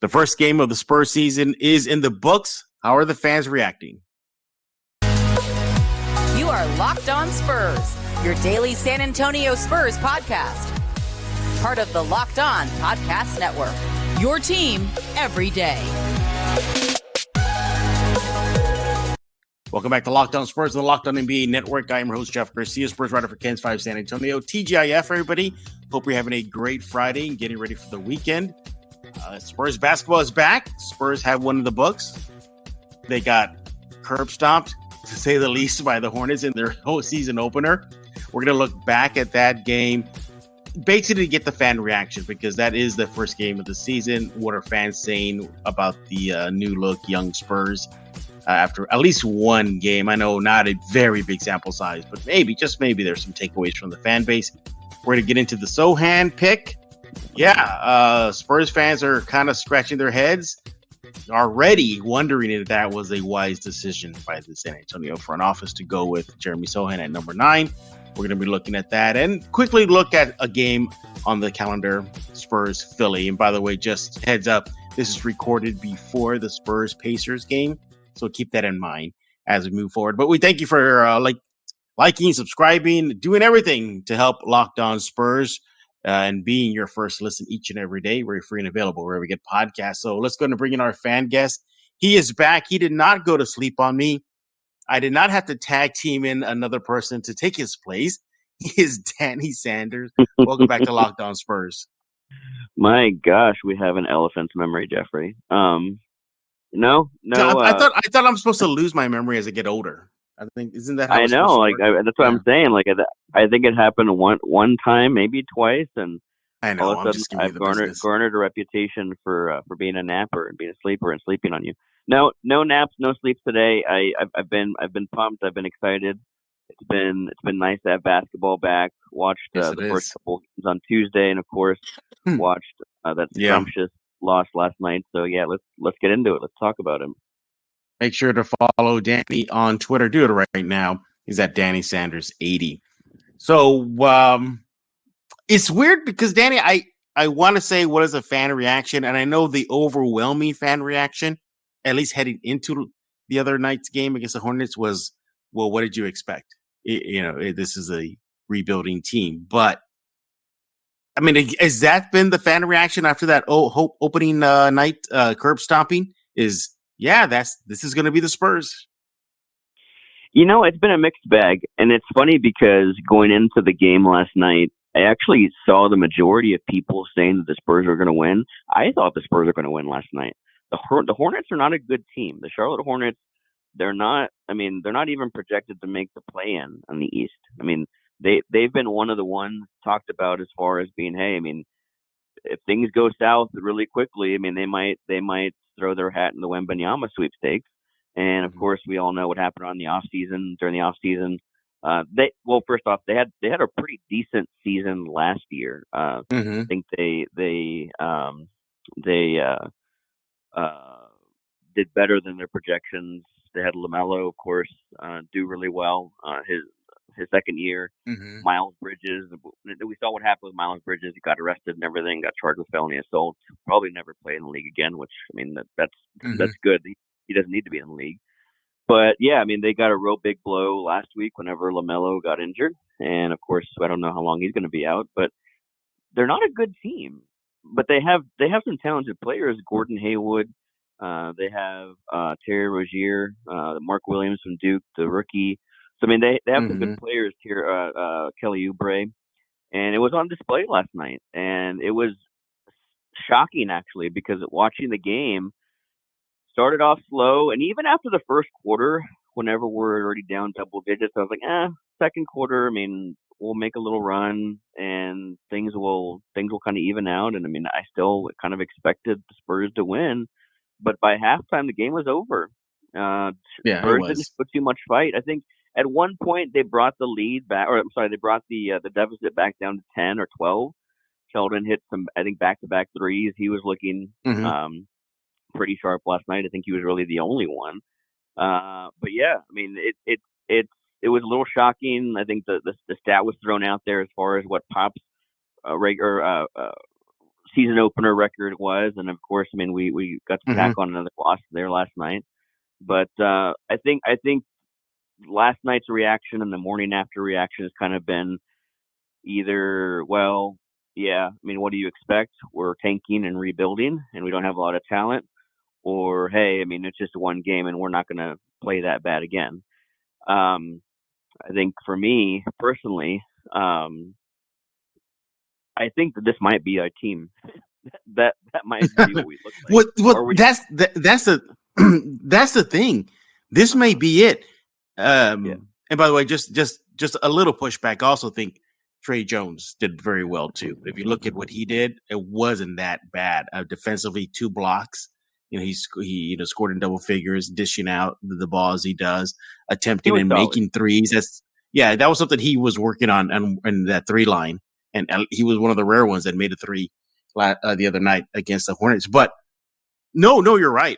The first game of the Spurs season is in the books. How are the fans reacting? You are Locked On Spurs, your daily San Antonio Spurs podcast. Part of the Locked On Podcast Network, your team every day. Welcome back to Locked On Spurs and the Locked On NBA Network. I am your host, Jeff Garcia, Spurs writer for KENS 5 San Antonio. TGIF, everybody. Hope you're having a great Friday and getting ready for the weekend. Spurs basketball is back. Spurs have one of the books. They got curb stomped, to say the least, by the Hornets in their whole season opener. We're going to look back at that game, basically to get the fan reaction, because that is the first game of the season. What are fans saying about the new look young Spurs after at least one game? I know not a very big sample size, but maybe, just maybe, there's some takeaways from the fan base. We're going to get into the Sochan pick. Yeah, Spurs fans are kind of scratching their heads, already wondering if that was a wise decision by the San Antonio front office to go with Jeremy Sochan at number 9. We're going to be looking at that and quickly look at a game on the calendar, Spurs-Philly. And by the way, just heads up, this is recorded before the Spurs-Pacers game, so keep that in mind as we move forward. But we thank you for liking, subscribing, doing everything to help Locked On Spurs and being your first listen each and every day. We're free and available wherever we get podcasts. So let's go and bring in our fan guest. He is back. He did not go to sleep on me. I did not have to tag team in another person to take his place. He is Danny Sanders. Welcome back to Locked On Spurs. My gosh, we have an elephant's memory, Jeffrey. No. I thought I'm supposed to lose my memory as I get older. I think, isn't that how I know? That's what I'm saying. Like, I think it happened one time, maybe twice, and I know. all of a sudden I've garnered a reputation for being a napper and being a sleeper and sleeping on you. No naps, no sleeps today. I've been pumped. I've been excited. It's been nice to have basketball back. Watched the first couple games on Tuesday, and of course watched that scrumptious loss last night. So yeah, let's get into it. Let's talk about him. Make sure to follow Danny on Twitter. Do it right now. He's at Danny Sanders 80. So it's weird because, Danny, I want to say what is a fan reaction, and I know the overwhelming fan reaction, at least heading into the other night's game against the Hornets, was, well, what did you expect? This is a rebuilding team. But, I mean, has that been the fan reaction after that opening night curb stomping? This is going to be the Spurs. It's been a mixed bag, and it's funny because going into the game last night, I actually saw the majority of people saying that the Spurs are going to win. I thought the Spurs are going to win last night. The Hornets are not a good team. The Charlotte Hornets, they're not even projected to make the play-in on the East. I mean, they've been one of the ones talked about as far as being, hey, I mean, if things go south really quickly, I mean, they might throw their hat in the Wembanyama sweepstakes. And of course, we all know what happened during the off season. First off, they had a pretty decent season last year. I think they did better than their projections. They had LaMelo, of course, do really well. His second year, Miles Bridges. We saw what happened with Miles Bridges. He got arrested and everything. Got charged with felony assault. Probably never play in the league again. Which, I mean, that's good. He doesn't need to be in the league. But yeah, I mean, they got a real big blow last week whenever LaMelo got injured, and of course, I don't know how long he's going to be out. But they're not a good team. But they have some talented players. Gordon Hayward. They have Terry Rozier, Mark Williams from Duke, the rookie. So, I mean, they have some good players here, Kelly Oubre, and it was on display last night. And it was shocking, actually, because watching the game started off slow. And even after the first quarter, whenever we're already down double digits, I was like, second quarter, I mean, we'll make a little run and things will kind of even out. And, I mean, I still kind of expected the Spurs to win. But by halftime, the game was over. Spurs didn't put too much fight. I think at one point they brought the lead back, they brought the deficit back down to 10 or 12. Sheldon hit some, I think, back-to-back threes. He was looking pretty sharp last night. I think he was really the only one. But yeah, I mean, it was a little shocking. I think the stat was thrown out there as far as what Pop's season opener record was, and of course, I mean, we got to tack on another loss there last night. But I think last night's reaction and the morning after reaction has kind of been either, well, yeah, I mean, what do you expect? We're tanking and rebuilding, and we don't have a lot of talent. Or, hey, I mean, it's just one game, and we're not going to play that bad again. I think for me personally, I think that this might be a team that might be what we look like. That's the that's the thing. This may be it. And by the way, just a little pushback. I also think Trey Jones did very well too. If you look at what he did, it wasn't that bad. Defensively, 2 blocks. He scored in double figures, dishing out the ball as he does, attempting and making threes. That was something he was working on in that 3 line, and he was one of the rare ones that made a 3 the other night against the Hornets. But no, you're right.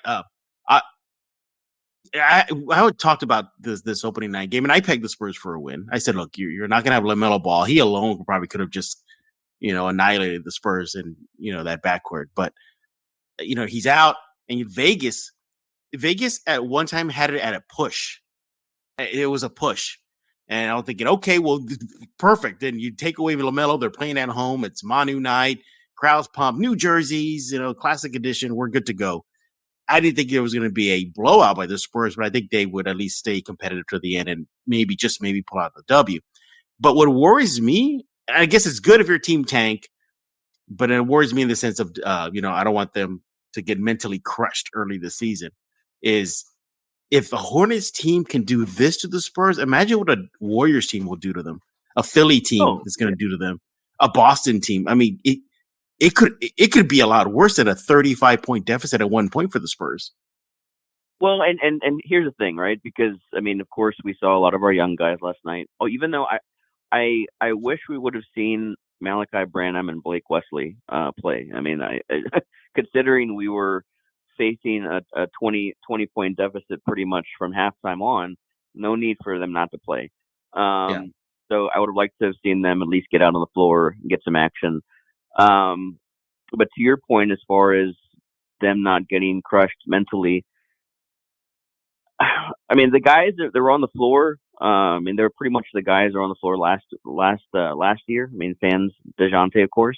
I talked about this opening night game, and I pegged the Spurs for a win. I said, look, you're not going to have LaMelo Ball. He alone probably could have just, annihilated the Spurs and, that backcourt. But, he's out, and Vegas at one time had it at a push. It was a push. And I was thinking, okay, well, perfect. Then you take away LaMelo. They're playing at home. It's Manu night. Crowds pump. New jerseys, classic edition. We're good to go. I didn't think it was going to be a blowout by the Spurs, but I think they would at least stay competitive to the end and maybe pull out the W. But what worries me, and I guess it's good if your team tank, but it worries me in the sense of, I don't want them to get mentally crushed early this season, is if a Hornets team can do this to the Spurs, imagine what a Warriors team will do to them. A Philly team is going to do to them. A Boston team. I mean, it could be a lot worse than a 35-point deficit at one point for the Spurs. Well, and here's the thing, right? Because I mean, of course, we saw a lot of our young guys last night. Oh, even though I wish we would have seen Malachi Branham and Blake Wesley play. I mean, I considering we were facing a 20-point deficit pretty much from halftime on, no need for them not to play. So I would have liked to have seen them at least get out on the floor and get some action. But to your point, as far as them not getting crushed mentally, I mean, the guys that were on the floor, and they're pretty much the guys that were on the floor last year. I mean, fans, DeJounte, of course.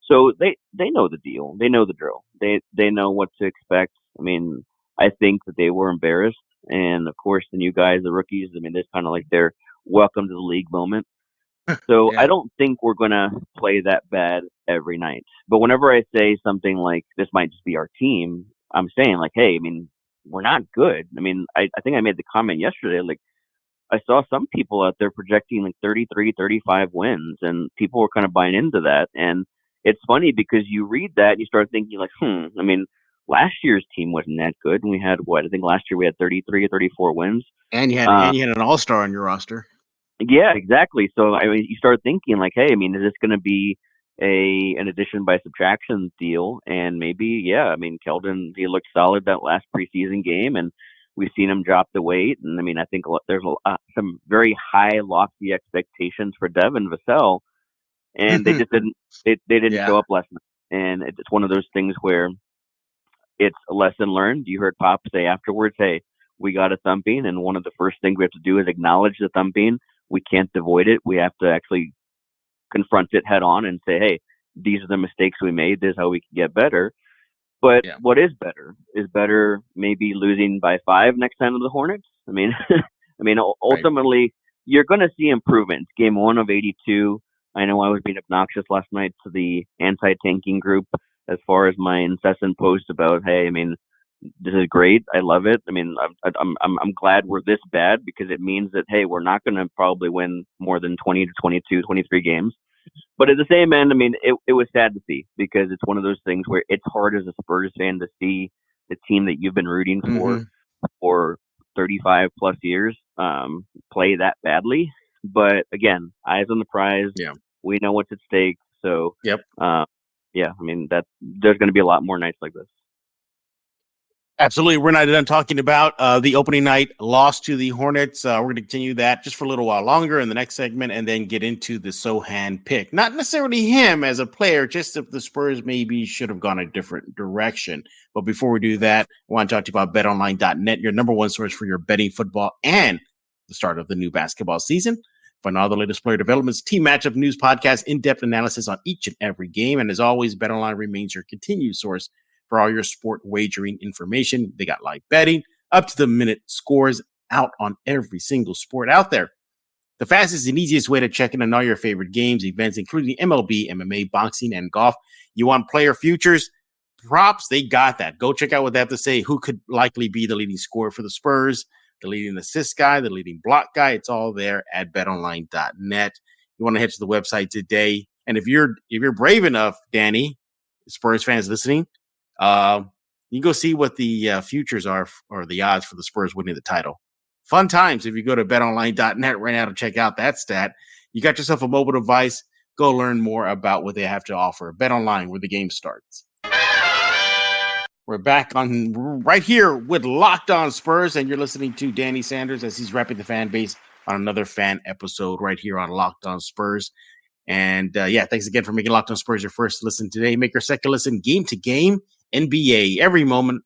So they know the deal. They know the drill. They know what to expect. I mean, I think that they were embarrassed. And of course, the new guys, the rookies, I mean, it's kind of like their welcome to the league moment. So I don't think we're going to play that bad every night. But whenever I say something like this might just be our team, I'm saying like, hey, I mean, we're not good. I mean, I think I made the comment yesterday, like I saw some people out there projecting like 33, 35 wins, and people were kind of buying into that. And it's funny because you read that and you start thinking like, I mean, last year's team wasn't that good. And we had I think last year we had 33 or 34 wins. And you had an all-star on your roster. Yeah, exactly. So I mean, you start thinking like, hey, I mean, is this going to be an addition by subtraction deal? And maybe, I mean, Keldon, he looked solid that last preseason game, and we've seen him drop the weight. And I mean, I think there's some very high, lofty expectations for Devin Vassell, and they just didn't. They didn't show up last night, and it's one of those things where it's a lesson learned. You heard Pop say afterwards, hey, we got a thumping, and one of the first things we have to do is acknowledge the thumping. We can't avoid it. We have to actually confront it head on and say, hey, these are the mistakes we made. This is how we can get better. But what is better maybe losing by 5 next time to the Hornets. I mean, ultimately, you're going to see improvements. Game 1 of 82. I know I was being obnoxious last night to the anti-tanking group as far as my incessant post about, hey, I mean, this is great. I love it. I mean, I'm glad we're this bad because it means that, hey, we're not going to probably win more than 20 to 22, 23 games. But at the same end, I mean, it was sad to see because it's one of those things where it's hard as a Spurs fan to see the team that you've been rooting for 35 plus years play that badly. But again, eyes on the prize. Yeah. We know what's at stake. So, I mean, there's going to be a lot more nights like this. Absolutely. We're not done talking about the opening night loss to the Hornets. We're going to continue that just for a little while longer in the next segment and then get into the Sochan pick. Not necessarily him as a player, just if the Spurs maybe should have gone a different direction. But before we do that, I want to talk to you about betonline.net, your number one source for your betting football and the start of the new basketball season. Find all the latest player developments, team matchup news, podcast, in-depth analysis on each and every game. And as always, BetOnline remains your continued source for all your sport wagering information. They got live betting, up-to-the-minute scores out on every single sport out there. The fastest and easiest way to check in on all your favorite games, events, including MLB, MMA, boxing, and golf. You want player futures, props, they got that. Go check out what they have to say. Who could likely be the leading scorer for the Spurs, the leading assist guy, the leading block guy. It's all there at betonline.net. You want to head to the website today. And if you're brave enough, Danny, Spurs fans listening, you go see what the futures are or the odds for the Spurs winning the title. Fun times if you go to betonline.net right now to check out that stat. You got yourself a mobile device. Go learn more about what they have to offer. BetOnline, where the game starts. We're back on right here with Locked On Spurs, and you're listening to Danny Sanders as he's repping the fan base on another fan episode right here on Locked On Spurs. And thanks again for making Locked On Spurs your first listen today. Make your second listen game to game, NBA, every moment,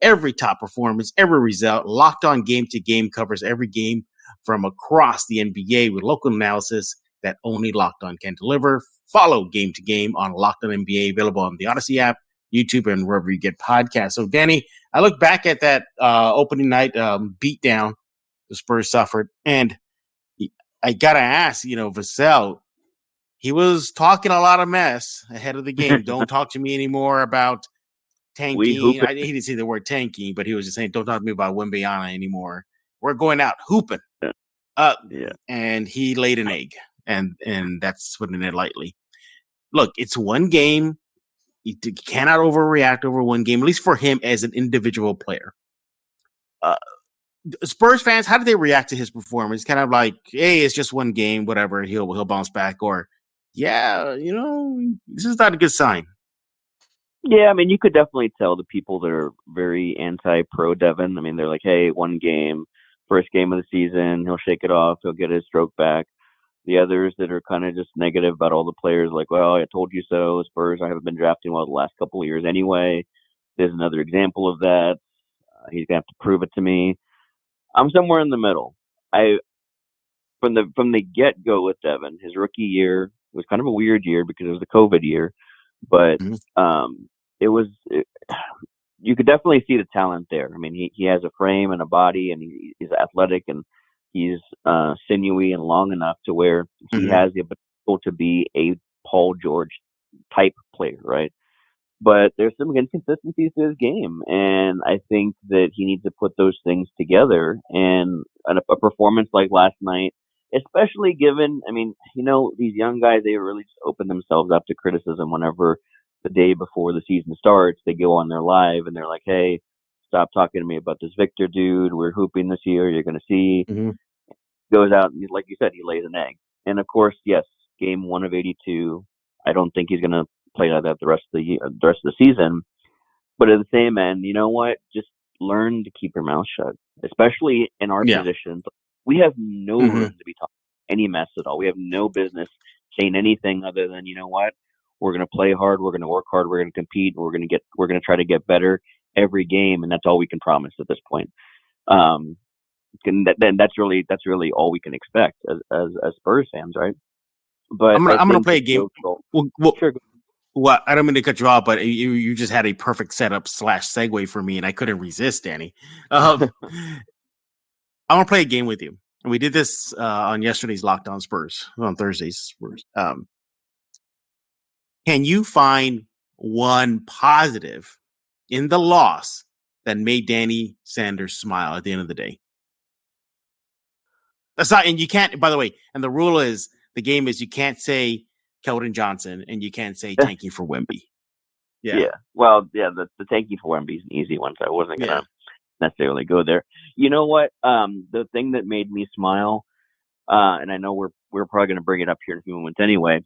every top performance, every result. Locked On Game to Game covers every game from across the NBA with local analysis that only Locked On can deliver. Follow Game to Game on Locked On NBA, available on the Odyssey app, YouTube, and wherever you get podcasts. So, Danny, I look back at that opening night beatdown the Spurs suffered, and I got to ask, Vassell, he was talking a lot of mess ahead of the game. Don't talk to me anymore about tanking. He didn't say the word tanking, but he was just saying, don't talk to me about Wembanyama anymore. We're going out hooping. And he laid an egg, and that's putting it lightly. Look, it's one game. You cannot overreact over one game, at least for him as an individual player. Spurs fans, how did they react to his performance? Kind of like, hey, it's just one game, whatever. He'll bounce back, or this is not a good sign. Yeah, I mean, you could definitely tell the people that are very anti-pro Devin. I mean, they're like, hey, one game, first game of the season, he'll shake it off, he'll get his stroke back. The others that are kind of just negative about all the players, like, well, I told you so. Spurs, I haven't been drafting well the last couple of years anyway. There's another example of that. He's gonna have to prove it to me. I'm somewhere in the middle. From the get go with Devin, his rookie year was kind of a weird year because it was the COVID year, but you could definitely see the talent there. I mean, he has a frame and a body, and he's athletic, and he's sinewy and long enough to where he has the potential to be a Paul George type player, right? But there's some inconsistencies to his game, and I think that he needs to put those things together. And a performance like last night, especially given, I mean, these young guys, they really just open themselves up to criticism whenever the day before the season starts, they go on their live and they're like, hey, stop talking to me about this Victor dude. We're hooping this year. You're going to see. Goes out and, like you said, he lays an egg. And of course, yes, game 1 of 82. I don't think he's going to play like that the rest of the year, the rest of the season. But at the same end, you know what? Just learn to keep your mouth shut, especially in our positions. We have no room to be talking any mess at all. We have no business saying anything other than, you know what? We're going to play hard. We're going to work hard. We're going to compete. We're going to try to get better every game, and that's all we can promise at this point. Then that's really all we can expect as Spurs fans, right? But I'm gonna play a game. Sure. Well, I don't mean to cut you off, but you just had a perfect setup / segue for me, and I couldn't resist, Danny. I want to play a game with you, and we did this on yesterday's Locked On Spurs, on Thursday's Spurs. Can you find one positive in the loss that made Danny Sanders smile at the end of the day? That's not, and you can't, by the way, and the rule is, the game is, you can't say Keldon Johnson and you can't say tanking for Wemby. Yeah. Well, the tanking for Wemby is an easy one, so I wasn't going to necessarily go there. You know what? The thing that made me smile, and I know we're probably going to bring it up here in a few moments anyway,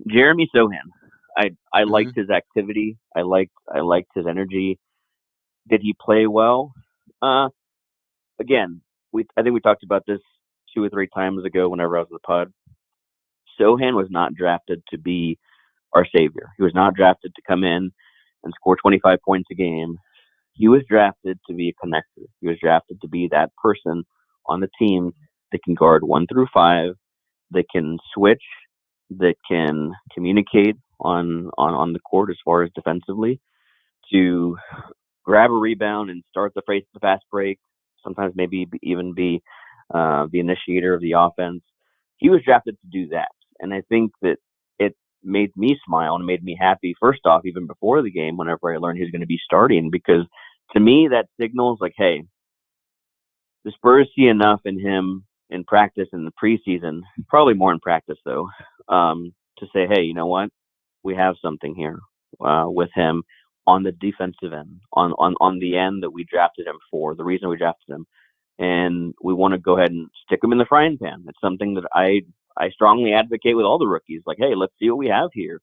Jeremy Sochan. I liked his activity. I liked his energy. Did he play well? Again, I think we talked about this 2 or 3 times ago whenever I was in the pod. Sochan was not drafted to be our savior. He was not drafted to come in and score 25 points a game. He was drafted to be a connector. He was drafted to be that person on the team that can guard 1 through 5, that can switch, that can communicate on the court as far as defensively, to grab a rebound and start the fast break, sometimes maybe even be the initiator of the offense. He was drafted to do that. And I think that it made me smile and made me happy, first off, even before the game, whenever I learned he was going to be starting, because to me, that signals like, hey, the Spurs see enough in him in practice in the preseason, probably more in practice though, to say, hey, you know what? We have something here with him on the defensive end, on the end that we drafted him for, the reason we drafted him. And we want to go ahead and stick him in the frying pan. It's something that I strongly advocate with all the rookies. Like, hey, let's see what we have here.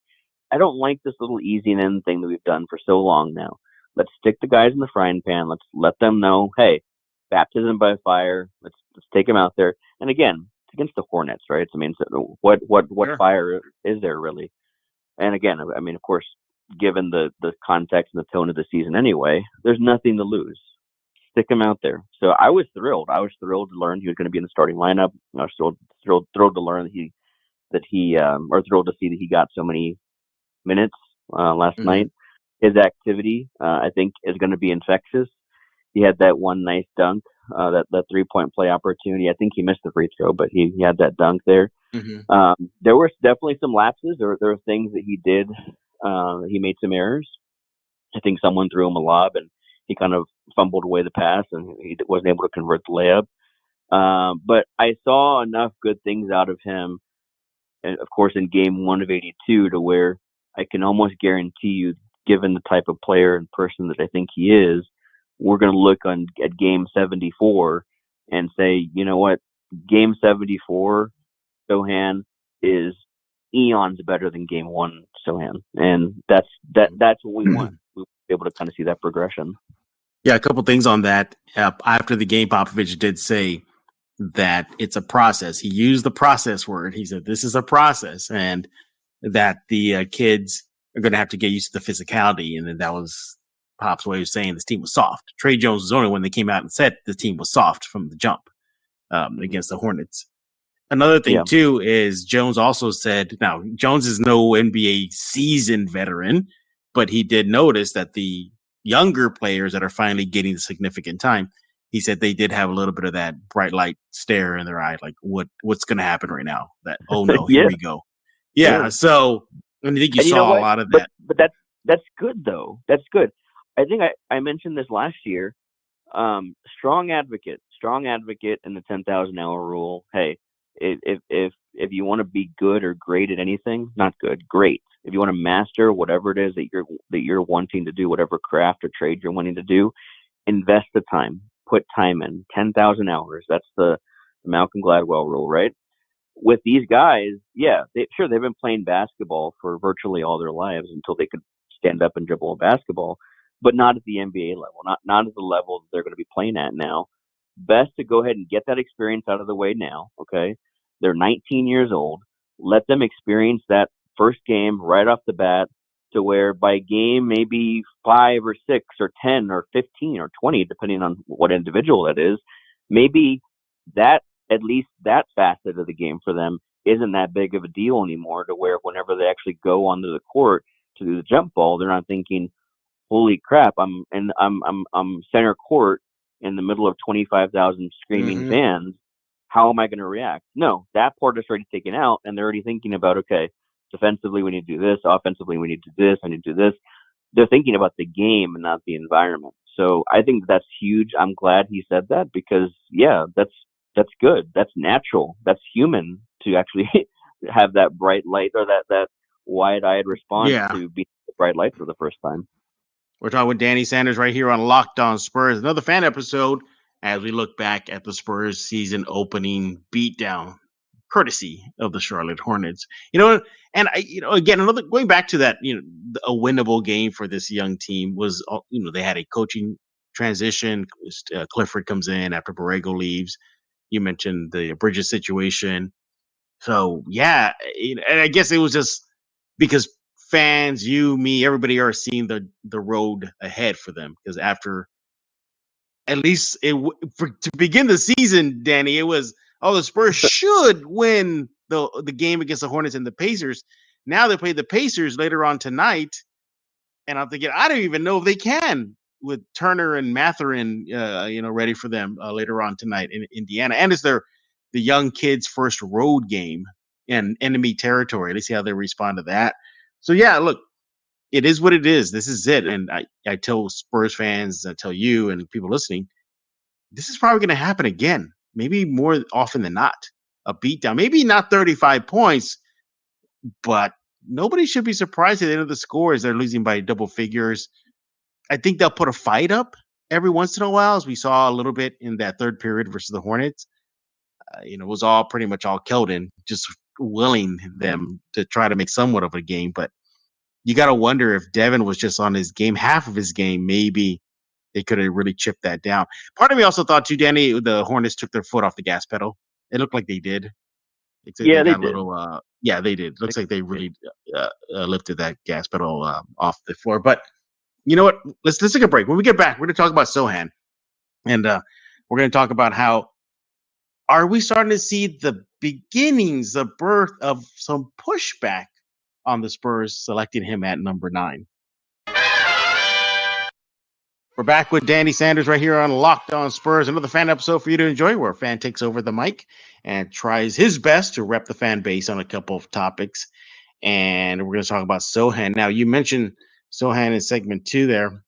I don't like this little easy and in thing that we've done for so long now. Let's stick the guys in the frying pan. Let's let them know, hey, baptism by fire. Let's take them out there. And again, it's against the Hornets, right? I mean, what Sure. fire is there really? And again, I mean, of course, given the context and the tone of the season anyway, there's nothing to lose. Stick him out there. So I was thrilled. I was thrilled to learn he was going to be in the starting lineup. I was thrilled to learn that he or thrilled to see that he got so many minutes last night. His activity, I think, is going to be infectious. He had that one nice dunk, that 3-point play opportunity. I think he missed the free throw, but he had that dunk there. There were definitely some lapses. There were things that he did. He made some errors. I think someone threw him a lob and he kind of fumbled away the pass and he wasn't able to convert the layup. But I saw enough good things out of him, and of course, in game 1 of 82, to where I can almost guarantee you, given the type of player and person that I think he is, we're going to look at game 74 and say, you know what, game 74, Sochan is eons better than game 1 Sochan, and that's what we want. We'll be able to kind of see that progression. Yeah, a couple things on that. After the game, Popovich did say that it's a process. He used the process word. He said, this is a process, and that the kids are going to have to get used to the physicality. And then that was Pop's way of saying this team was soft. Trey Jones was the only one that came out and said the team was soft from the jump against the Hornets. Another thing, too, is Jones also said, now, Jones is no NBA seasoned veteran, but he did notice that the younger players that are finally getting the significant time, he said they did have a little bit of that bright light stare in their eye, like what's going to happen right now? That, oh no, here we go. Yeah, so I think you saw a lot of that. But that's good though. That's good. I think I mentioned this last year. Strong advocate in the 10,000 hour rule. Hey, if you want to be good or great at anything, not good, great. If you want to master whatever it is that you're wanting to do, whatever craft or trade you're wanting to do, invest the time, put time in. 10,000 hours. That's the Malcolm Gladwell rule, right? With these guys, they've been playing basketball for virtually all their lives until they could stand up and dribble a basketball, but not at the NBA level, not at the level that they're going to be playing at now. Best to go ahead and get that experience out of the way now, okay? They're 19 years old. Let them experience that first game right off the bat, to where by game maybe 5 or 6 or 10 or 15 or 20, depending on what individual that is, maybe that, at least that facet of the game for them isn't that big of a deal anymore, to where whenever they actually go onto the court to do the jump ball, they're not thinking, holy crap, I'm center court in the middle of 25,000 screaming fans. How am I going to react? No, that part is already taken out, and they're already thinking about, okay, defensively we need to do this, offensively we need to do this, I need to do this. They're thinking about the game and not the environment. So I think that's huge. I'm glad he said that, because that's good. That's natural. That's human to actually have that bright light, or that wide-eyed response to be the bright light for the first time. We're talking with Danny Sanders right here on Locked On Spurs, another fan episode as we look back at the Spurs season opening beatdown, courtesy of the Charlotte Hornets. And again, another going back to that, a winnable game for this young team was, they had a coaching transition. Clifford comes in after Borrego leaves. You mentioned the Bridges situation. So yeah, and I guess it was just because fans, you, me, everybody are seeing the road ahead for them. Because after at least to begin the season, Danny, it was the Spurs should win the game against the Hornets and the Pacers. Now they play the Pacers later on tonight, and I'm thinking I don't even know if they can with Turner and Mathurin, ready for them later on tonight in Indiana, and it's the young kids' first road game in enemy territory. Let's see how they respond to that. So yeah, look, it is what it is. This is it, and I tell Spurs fans, I tell you, and people listening, this is probably going to happen again. Maybe more often than not, a beatdown. Maybe not 35 points, but nobody should be surprised at the end of the score as they're losing by double figures. I think they'll put a fight up every once in a while, as we saw a little bit in that third period versus the Hornets. It was all pretty much all Keldon just willing them to try to make somewhat of a game. But you got to wonder if Devin was just on his game, half of his game, maybe they could have really chipped that down. Part of me also thought too, Danny, the Hornets took their foot off the gas pedal. It looked like they did. Yeah, they got did. a little. Yeah, they did. Looks like they really lifted that gas pedal off the floor. But you know what? Let's take a break. When we get back, we're going to talk about Sochan, and we're going to talk about how are we starting to see the beginnings, the birth of some pushback on the Spurs selecting him at number 9. We're back with Danny Sanders right here on Locked On Spurs. Another fan episode for you to enjoy where a fan takes over the mic and tries his best to rep the fan base on a couple of topics. And we're going to talk about Sochan. Now, you mentioned Sochan in segment 2 there.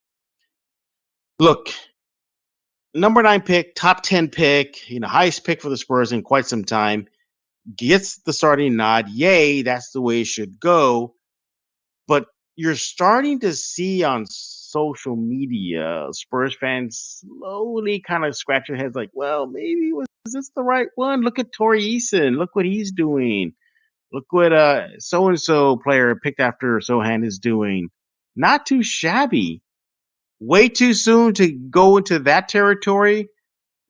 Look, number 9 pick, top 10 pick, highest pick for the Spurs in quite some time, gets the starting nod. Yay, that's the way it should go. But you're starting to see on social media Spurs fans slowly kind of scratch their heads like, well, maybe was this the right one? Look at Torrey Eason. Look what he's doing. Look what so-and-so player picked after Sochan is doing. Not too shabby. Way too soon to go into that territory?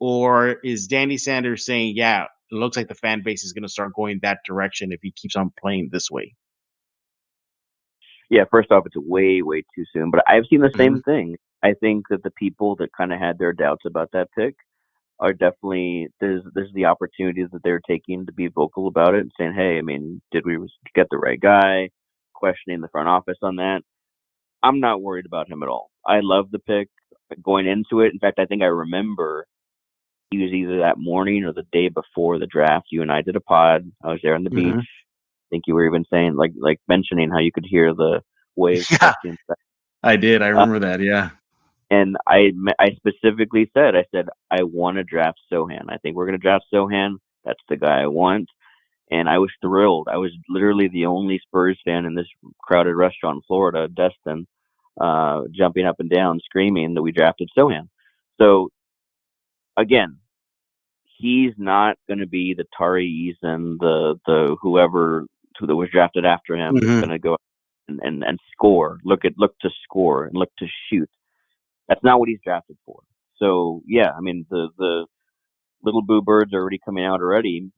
Or is Danny Sanders saying, yeah, it looks like the fan base is going to start going that direction if he keeps on playing this way? Yeah, first off, it's way, way too soon. But I've seen the same thing. I think that the people that kind of had their doubts about that pick are definitely there's the opportunities that they're taking to be vocal about it and saying, hey, I mean, did we get the right guy? Questioning the front office on that. I'm not worried about him at all. I love the pick going into it. In fact, I think I remember he was either that morning or the day before the draft. You and I did a pod. I was there on the beach. I think you were even saying like mentioning how you could hear the waves. Yeah, I did. I remember that. Yeah. And I specifically said, I want to draft Sochan. I think we're going to draft Sochan. That's the guy I want. And I was thrilled. I was literally the only Spurs fan in this crowded restaurant in Florida, Destin, jumping up and down, screaming that we drafted Sochan. So, again, he's not going to be the Tari Eason, the whoever that was drafted after him is going to go and score. Look to score and look to shoot. That's not what he's drafted for. So yeah, I mean the little boo birds are already coming out already,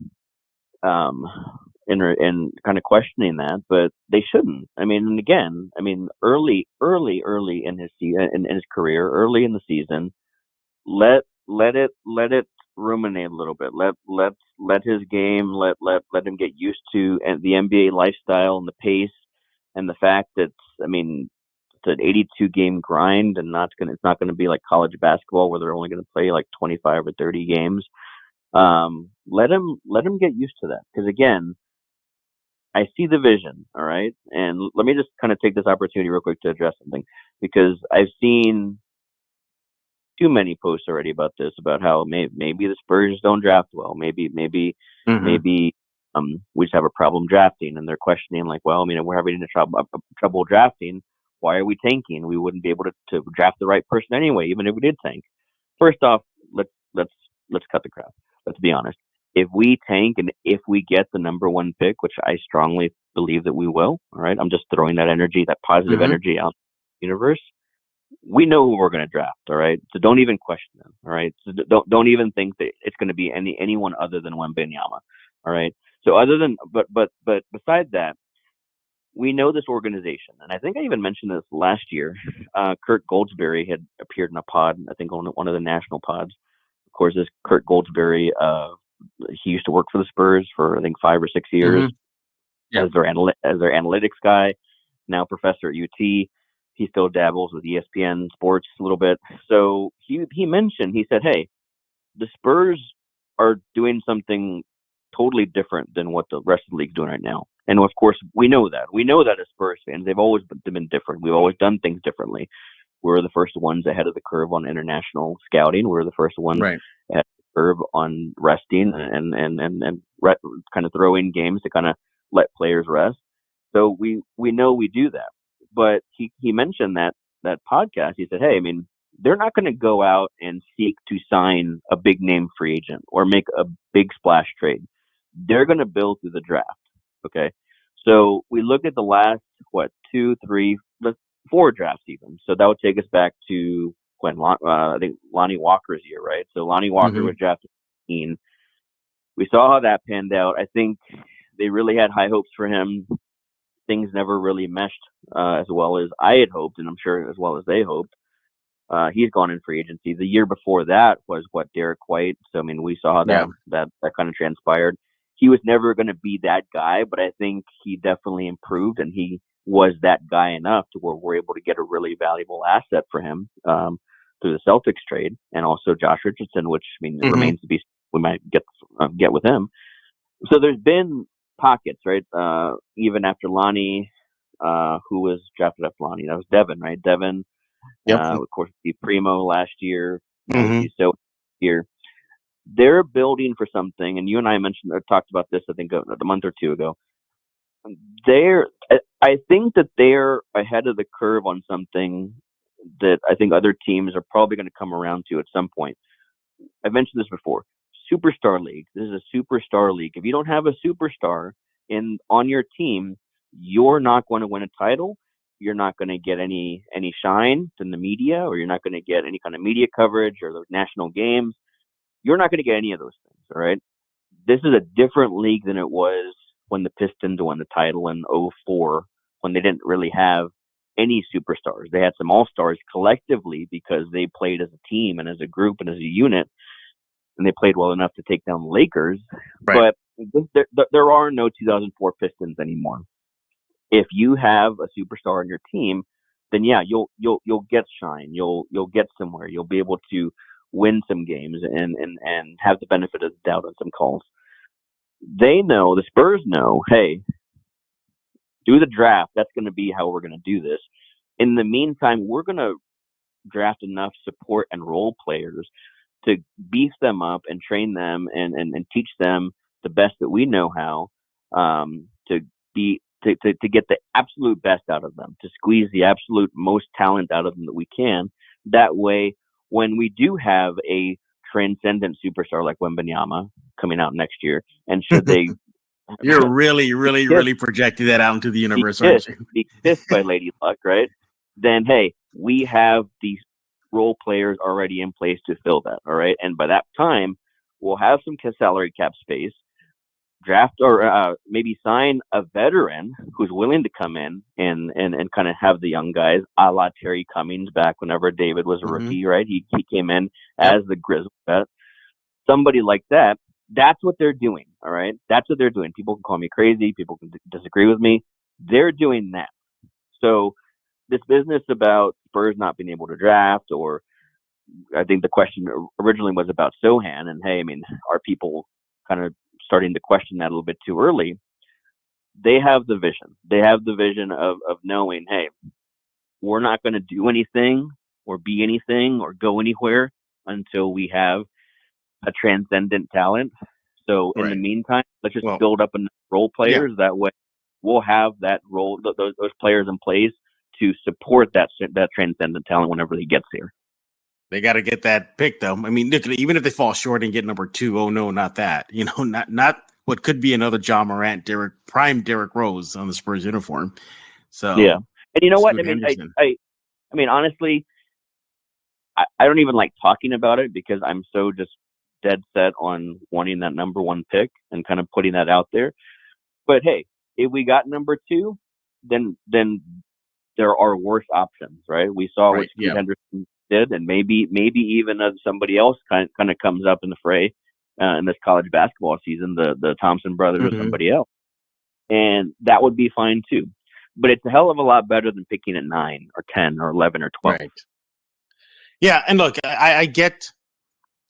and kind of questioning that, but they shouldn't. I mean, and again, early in his in his career, early in the season, let it ruminate a little bit. Let his game let him get used to the NBA lifestyle and the pace and the fact that it's an 82 game grind and it's not going to be like college basketball where they're only going to play like 25 or 30 games. Let him get used to that, because again, I see the vision. All right. And let me just kind of take this opportunity real quick to address something, because I've seen too many posts already about this, about how maybe the Spurs don't draft well. Maybe we just have a problem drafting, and they're questioning like, well, we're having trouble drafting. Why are we tanking? We wouldn't be able to draft the right person anyway, even if we did tank. First off, let's cut the crap. Let's be honest. If we tank and if we get the number 1 pick, which I strongly believe that we will, all right, I'm just throwing that energy, that positive energy out in the universe. we know who we're going to draft. All right, so don't even question them. All right, so don't even think that it's going to be anyone other than Wembanyama. All right. So other than but besides that, we know this organization, and I think I even mentioned this last year. Kurt Goldsberry had appeared in a pod, I think on one of the national pods. Of course, this Kurt Goldsberry, he used to work for the Spurs for I think 5 or 6 years as their analytics guy. Now professor at UT. He still dabbles with ESPN Sports a little bit. So he mentioned, he said, hey, the Spurs are doing something totally different than what the rest of the league's doing right now. And of course, we know that. We know that as Spurs fans, they've always been different. We've always done things differently. We're the first ones ahead of the curve on international scouting. We're the first ones ahead of the curve on resting and kind of throw in games to kind of let players rest. So we know we do that. But he mentioned that podcast. He said, hey, I mean, they're not going to go out and seek to sign a big name free agent or make a big splash trade. They're going to build through the draft. Okay. So we look at the last, 2, 3, 4 drafts even. So that would take us back to when I think Lonnie Walker's year, right? So Lonnie Walker was drafted in 2015. We saw how that panned out. I think they really had high hopes for him. Things never really meshed as well as I had hoped, and I'm sure as well as they hoped. He's gone in free agency. The year before that was Derek White. So I mean, we saw how that kind of transpired. He was never going to be that guy, but I think he definitely improved, and he was that guy enough to where we're able to get a really valuable asset for him through the Celtics trade, and also Josh Richardson, which I mean it remains to be we might get with him. So there's been pockets, right? Even after Lonnie, who was drafted after Lonnie, that was Devin, right? Devin, of course, the Primo last year, so here. They're building for something, and you and I mentioned or talked about this, I think, a month or two ago. I think that they're ahead of the curve on something that I think other teams are probably going to come around to at some point. I've mentioned this before. Superstar league. This is a superstar league. If you don't have a superstar on your team, you're not going to win a title. You're not going to get any shine in the media, or you're not going to get any kind of media coverage or the national games. You're not going to get any of those things, all right? This is a different league than it was when the Pistons won the title in 2004, when they didn't really have any superstars. They had some all-stars collectively because they played as a team and as a group and as a unit, and they played well enough to take down the Lakers. Right. But there are no 2004 Pistons anymore. If you have a superstar on your team, then yeah, you'll get shine. You'll get somewhere. You'll be able to win some games and have the benefit of the doubt on some calls. They know, the Spurs know, hey, do the draft. That's going to be how we're going to do this. In the meantime, we're going to draft enough support and role players to beef them up and train them and teach them the best that we know how, to get the absolute best out of them, to squeeze the absolute most talent out of them that we can. That way, when we do have a transcendent superstar like Wembanyama coming out next year, and should they You're really projecting that out into the universe, aren't you? Be kissed by Lady Luck, right? Then, hey, we have these role players already in place to fill that, all right? And by that time, we'll have some salary cap space, draft or maybe sign a veteran who's willing to come in and kind of have the young guys, a la Terry Cummings back whenever David was a rookie, right? He came in as the Grizzly vet. Somebody like that. That's what they're doing, all right? That's what they're doing. People can call me crazy. People can disagree with me. They're doing that. So this business about Spurs not being able to draft, or I think the question originally was about Sochan, and hey, I mean, are people kind of starting to question that a little bit too early? They have the vision. They have the vision of knowing, hey, we're not going to do anything or be anything or go anywhere until we have a transcendent talent. So in the meantime, let's just build up enough role players. That way we'll have that role, those players in place to support that transcendent talent whenever he gets here. They got to get that pick, though. I mean, look, even if they fall short and get number 2, oh no, not that. You know, not what could be another John Morant, prime Derrick Rose on the Spurs uniform. So yeah, and you know what? I mean, I mean, honestly, I don't even like talking about it because I'm so just dead set on wanting that number 1 pick and kind of putting that out there. But hey, if we got number 2, then there are worse options, right? We saw what Scoot Henderson did, and maybe even somebody else kind of comes up in the fray in this college basketball season, the Thompson brothers or somebody else, and that would be fine too. But it's a hell of a lot better than picking at 9 or 10 or 11 or 12. Right. Yeah, and look, I get,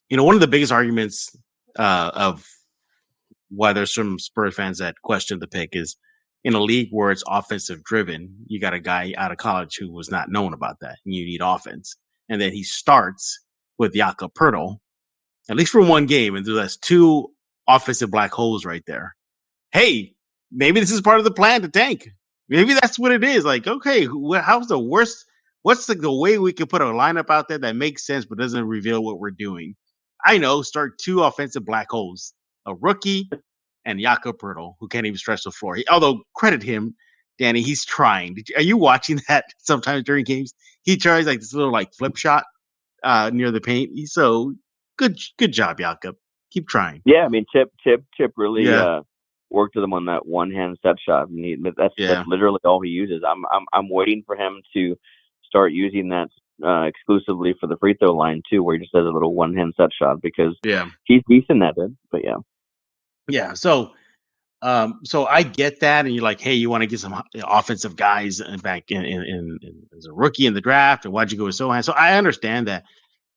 one of the biggest arguments of why there's some Spurs fans that question the pick is in a league where it's offensive driven, you got a guy out of college who was not known about that, and you need offense. And then he starts with Jakob Poeltl, at least for one game, and that's 2 offensive black holes right there. Hey, maybe this is part of the plan to tank. Maybe that's what it is. Like, okay, how's the worst? What's the way we can put a lineup out there that makes sense but doesn't reveal what we're doing? I know, start 2 offensive black holes, a rookie and Jakob Poeltl, who can't even stretch the floor. Although, credit him, Danny, he's trying. Are you watching that sometimes during games? He tries like this little flip shot near the paint. He's so good job, Jakob. Keep trying. Yeah, I mean, Chip really worked with him on that one-hand step shot. I mean, that's literally all he uses. I'm waiting for him to start using that exclusively for the free throw line too, where he just does a little one-hand step shot because he's decent at it. But yeah. So I get that, and you're like, hey, you want to get some offensive guys back in as a rookie in the draft, and why'd you go with Sochan? So I understand that,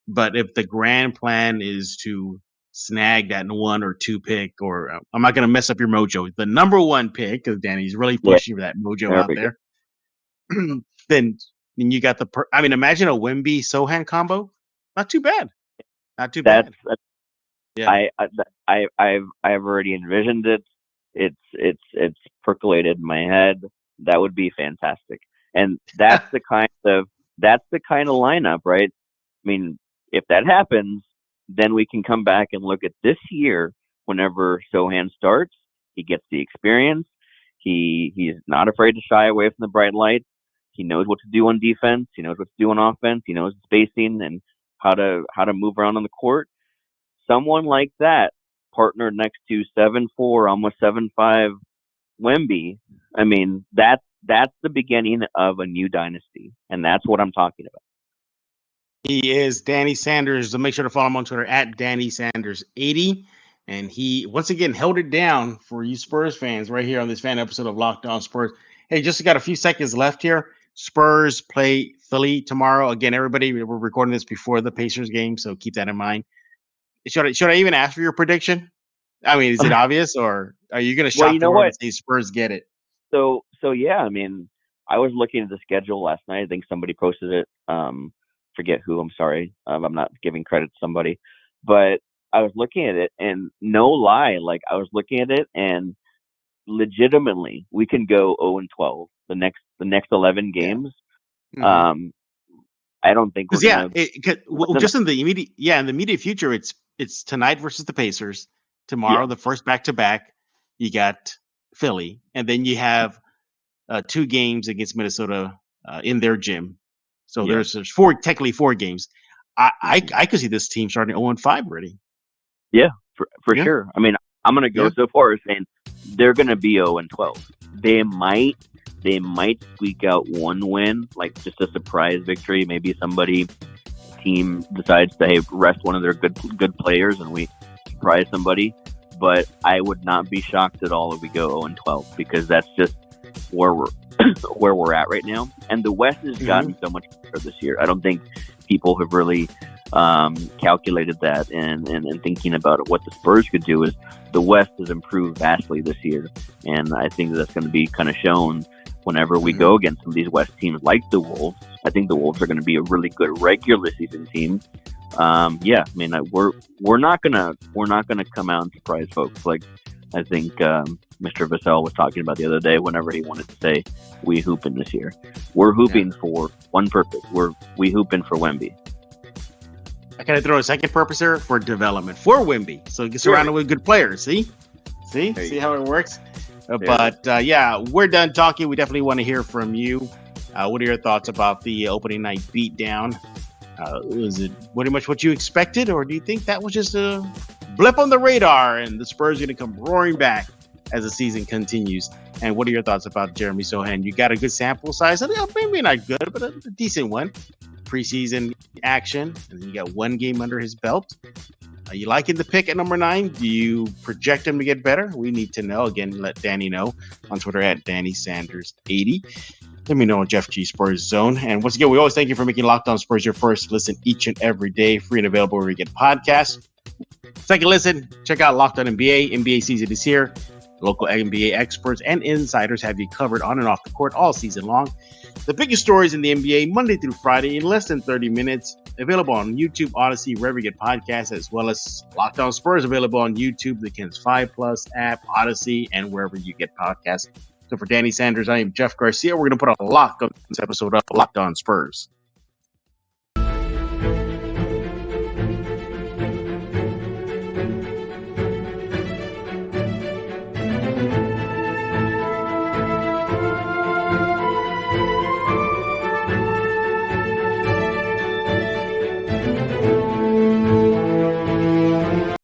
but if the grand plan is to snag that 1 or 2 pick, or I'm not going to mess up your mojo, the number 1 pick, because Danny's really pushing for that mojo out there. then you got imagine a Wemby Sochan combo. Not too bad. Bad. I've already envisioned it. It's percolated in my head. That would be fantastic. And that's the kind of lineup, right? I mean, if that happens, then we can come back and look at this year. Whenever Sochan starts, he gets the experience. He's not afraid to shy away from the bright lights. He knows what to do on defense. He knows what to do on offense. He knows spacing and how to move around on the court. Someone like that partnered next to 7'4", almost 7'5" Wemby. I mean, that's the beginning of a new dynasty, and that's what I'm talking about. He is Danny Sanders. So make sure to follow him on Twitter at Danny Sanders 80. And he once again held it down for you Spurs fans right here on this fan episode of Locked On Spurs. Hey, just got a few seconds left here. Spurs play Philly tomorrow. Again, everybody, we're recording this before the Pacers game, so keep that in mind. Should I even ask for your prediction? I mean, is it obvious, or are you going to shock the world and say Spurs get it? So yeah, I mean, I was looking at the schedule last night. I think somebody posted it. Forget who. I'm sorry. I'm not giving credit to somebody, but I was looking at it, and no lie, I was looking at it, and legitimately, we can go 0-12 the next 11 games. Yeah. I don't think we're just in the immediate future, it's tonight versus the Pacers. Tomorrow, the first back-to-back, you got Philly, and then you have 2 games against Minnesota in their gym. So there's technically 4 games. I could see this team starting 0-5 already. Yeah, for sure. I mean, I'm going to go so far as saying they're going to be 0-12. They might squeak out 1 win, just a surprise victory. Maybe team decides to rest one of their good players and we surprise somebody. But I would not be shocked at all if we go 0-12 because that's just where we're at right now. And the West has gotten so much better this year. I don't think people have really calculated that and thinking about what the Spurs could do. Is the West has improved vastly this year, and I think that's going to be kind of shown whenever we go against some of these West teams like the Wolves. I think the Wolves are going to be a really good regular season team. I mean, we're not gonna come out and surprise folks. I think Mr. Vassell was talking about the other day whenever he wanted to say we hooping this year. We're hooping for one purpose. We hooping for Wemby. I gotta throw a second purpose here for development for Wemby, so he gets surrounded with good players. See how it works. But we're done talking. We definitely want to hear from you. What are your thoughts about the opening night beatdown Was it pretty much what you expected, or do you think that was just a blip on the radar and the Spurs are going to come roaring back as the season continues? And what are your thoughts about Jeremy Sochan? You got a good sample size, maybe not good, but a decent one. Preseason action, and you got one game under his belt. Are you liking the pick at number 9? Do you project him to get better? We need to know. Again, let Danny know on Twitter at DannySanders80. Let me know on Jeff G Spurs Zone. And once again, we always thank you for making Locked On Spurs your first listen each and every day, free and available where you get podcasts. Second listen, check out Locked On NBA. NBA season is here. Local NBA experts and insiders have you covered on and off the court all season long. The biggest stories in the NBA, Monday through Friday, in less than 30 minutes. Available on YouTube, Odyssey, wherever you get podcasts, as well as Locked On Spurs, available on YouTube, the Kens 5 Plus app, Odyssey, and wherever you get podcasts. So for Danny Sanders, I am Jeff Garcia. We're going to put a lock on this episode of Locked On Spurs.